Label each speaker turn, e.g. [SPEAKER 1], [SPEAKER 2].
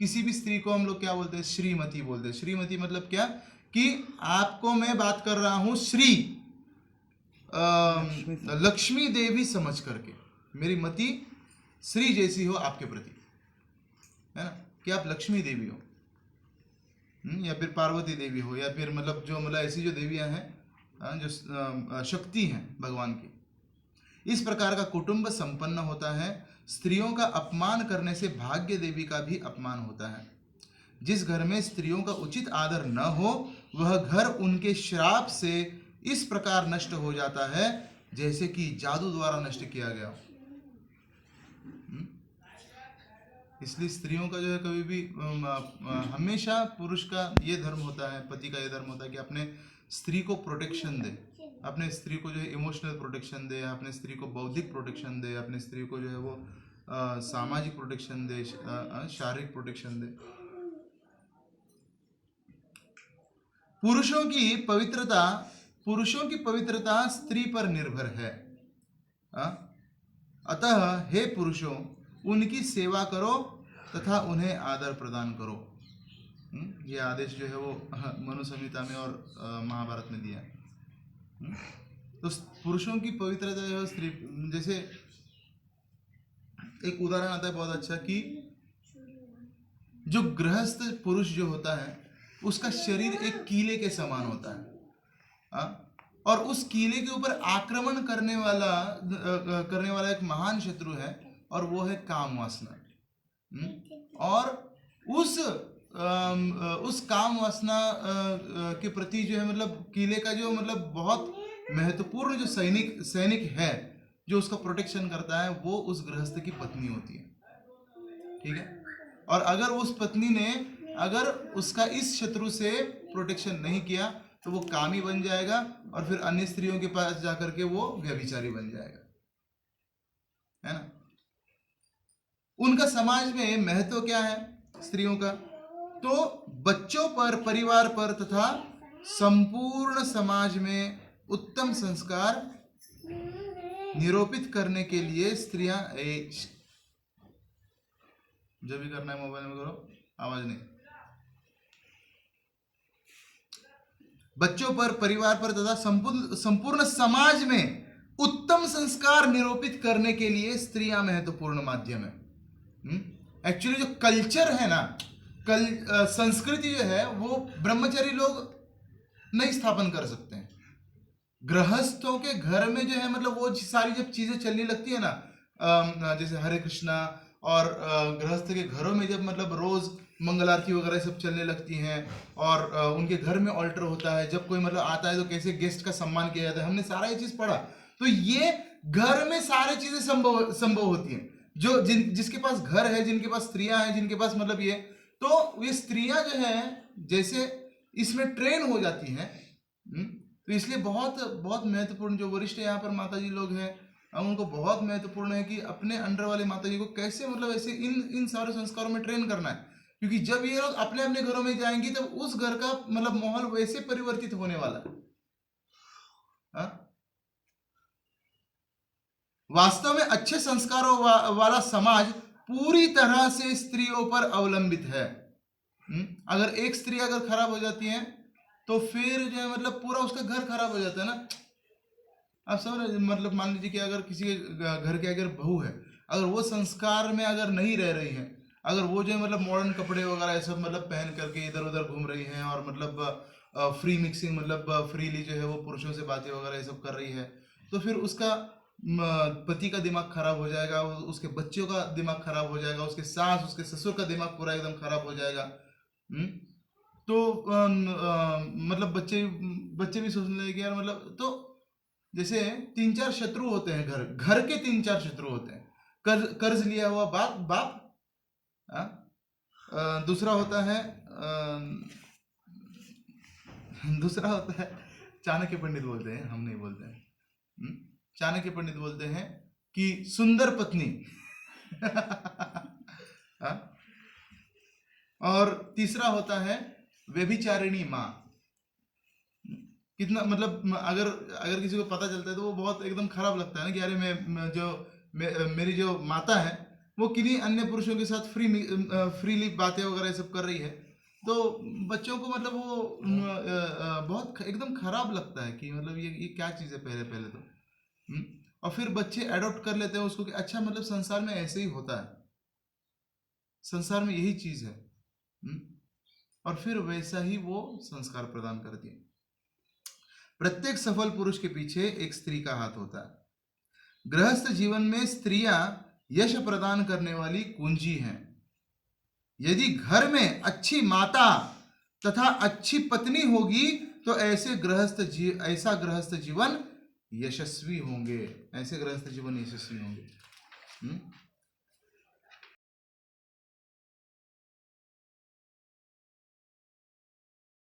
[SPEAKER 1] किसी भी स्त्री को हम लोग क्या बोलते हैं? श्रीमती बोलते हैं। श्रीमती मतलब क्या? कि आपको मैं बात कर रहा हूं श्री लक्ष्मी देवी समझ करके, मेरी मति श्री जैसी हो आपके प्रति, है ना, कि आप लक्ष्मी देवी हो, या फिर पार्वती देवी हो, या फिर मतलब जो मतलब ऐसी जो देवियां हैं जो शक्ति हैं भगवान की। इस प्रकार का कुटुंब संपन्न होता है। स्त्रियों का अपमान करने से भाग्य देवी का भी अपमान होता है। जिस घर में स्त्रियों का उचित आदर न हो वह घर उनके श्राप से इस प्रकार नष्ट हो जाता है जैसे कि जादू द्वारा नष्ट किया गया हो। इसलिए स्त्रियों का जो है कभी भी हमेशा पुरुष का ये धर्म होता है, पति का ये धर्म होता है कि अपने स्त्री को प्रोटेक्शन दे, अपने स्त्री को जो है इमोशनल प्रोटेक्शन दे, अपने स्त्री को बौद्धिक प्रोटेक्शन दे, अपने स्त्री को जो है वो सामाजिक प्रोटेक्शन दे, शारीरिक प्रोटेक्शन दे। पुरुषों की पवित्रता स्त्री पर निर्भर है। अतः हे पुरुषों, उनकी सेवा करो तथा उन्हें आदर प्रदान करो। ये आदेश जो है वो मनु संहिता में और महाभारत में दिया है। तो पुरुषों की पवित्रता जो है स्त्री, जैसे एक उदाहरण आता है बहुत अच्छा कि जो गृहस्थ पुरुष जो होता है उसका शरीर एक कीले के समान होता है, और उस कीले के ऊपर आक्रमण करने वाला एक महान शत्रु है, और वो है काम वासना। और उस काम वासना के प्रति जो है मतलब कीले का जो मतलब बहुत महत्वपूर्ण जो सैनिक है जो उसका प्रोटेक्शन करता है, वो उस गृहस्थ की पत्नी होती है। ठीक है। और अगर उस पत्नी ने अगर उसका इस शत्रु से प्रोटेक्शन नहीं किया तो वो कामी बन जाएगा, और फिर अन्य स्त्रियों के पास जाकर के वो व्यभिचारी बन जाएगा, है ना। उनका समाज में महत्व क्या है स्त्रियों का? तो बच्चों पर, परिवार पर तथा संपूर्ण समाज में उत्तम संस्कार निरूपित करने के लिए स्त्रियां, जो भी करना है मोबाइल में करो, आवाज नहीं। बच्चों पर, परिवार पर तथा संपूर्ण समाज में उत्तम संस्कार निरूपित करने के लिए स्त्रियां महत्वपूर्ण माध्यम है। एक्चुअली जो कल्चर है ना, संस्कृति जो है वो ब्रह्मचारी लोग नहीं स्थापन कर सकते हैं। गृहस्थों के घर में जो है मतलब वो सारी जब चीजें चलने लगती है ना, जैसे हरे कृष्णा, और गृहस्थ के घरों में जब मतलब रोज मंगल आरती वगैरह सब चलने लगती हैं, और उनके घर में ऑल्टर होता है, जब कोई मतलब आता है तो कैसे गेस्ट का सम्मान किया जाता है, हमने सारा ये चीज पढ़ा। तो ये घर में सारी चीजें संभव होती हैं। जो जिसके पास घर है, जिनके पास स्त्रियां हैं, जिनके पास मतलब ये, तो ये स्त्रियां जो है जैसे इसमें ट्रेन हो जाती हैं। तो इसलिए बहुत बहुत महत्वपूर्ण, जो वरिष्ठ यहाँ पर माता जी लोग हैं उनको बहुत महत्वपूर्ण है कि अपने अंडर वाले माता जी को कैसे मतलब ऐसे इन सारे संस्कारों में ट्रेन करना है, क्योंकि जब ये लोग अपने अपने घरों में जाएंगी तब उस घर का मतलब माहौल वैसे परिवर्तित होने वाला है। वास्तव में अच्छे संस्कारों वाला समाज पूरी तरह से स्त्रियों पर अवलंबित है। अगर एक स्त्री अगर खराब हो जाती है तो फिर जो है मतलब पूरा उसका घर खराब हो जाता है ना। आप समझ रहे, मतलब मान लीजिए कि अगर किसी के घर के अगर बहू है, अगर वो संस्कार में अगर नहीं रह रही है, अगर वो जो है मतलब मॉडर्न कपड़े वगैरह सब मतलब पहन करके इधर उधर घूम रही है, और मतलब फ्री मिक्सिंग मतलब फ्रीली जो है वो पुरुषों से बातें वगैरह ये सब कर रही है, तो फिर उसका पति का दिमाग खराब हो जाएगा, उसके बच्चों का दिमाग खराब हो जाएगा, उसके सास उसके ससुर का दिमाग पूरा एकदम खराब हो जाएगा। तो मतलब बच्चे भी सोचने लगे यार, मतलब तो जैसे 3-4 शत्रु होते हैं, घर के 3-4 शत्रु होते हैं। कर्ज लिया हुआ बाप, दूसरा होता है चाणक्य पंडित बोलते हैं, हम नहीं बोलते हैं। चाणक्य पंडित बोलते हैं कि सुंदर पत्नी और तीसरा होता है व्यभिचारिणी माँ। कितना मतलब अगर किसी को पता चलता है तो वो बहुत एकदम खराब लगता है ना कि अरे मेरी जो माता है वो किन्हीं अन्य पुरुषों के साथ फ्रीली बातें वगैरह ये सब कर रही है, तो बच्चों को मतलब वो बहुत एकदम खराब लगता है कि मतलब ये क्या चीज़ है। पहले पहले तो और फिर बच्चे अडॉप्ट कर लेते हैं उसको कि अच्छा मतलब संसार में ऐसे ही होता है, संसार में यही चीज़ है। और फिर वैसा ही वो संस्कार प्रदान करती है। प्रत्येक सफल पुरुष के पीछे एक स्त्री का हाथ होता है। गृहस्थ जीवन में स्त्रियां यश प्रदान करने वाली कुंजी हैं। यदि घर में अच्छी माता तथा अच्छी पत्नी होगी तो ऐसा गृहस्थ जीवन यशस्वी होंगे।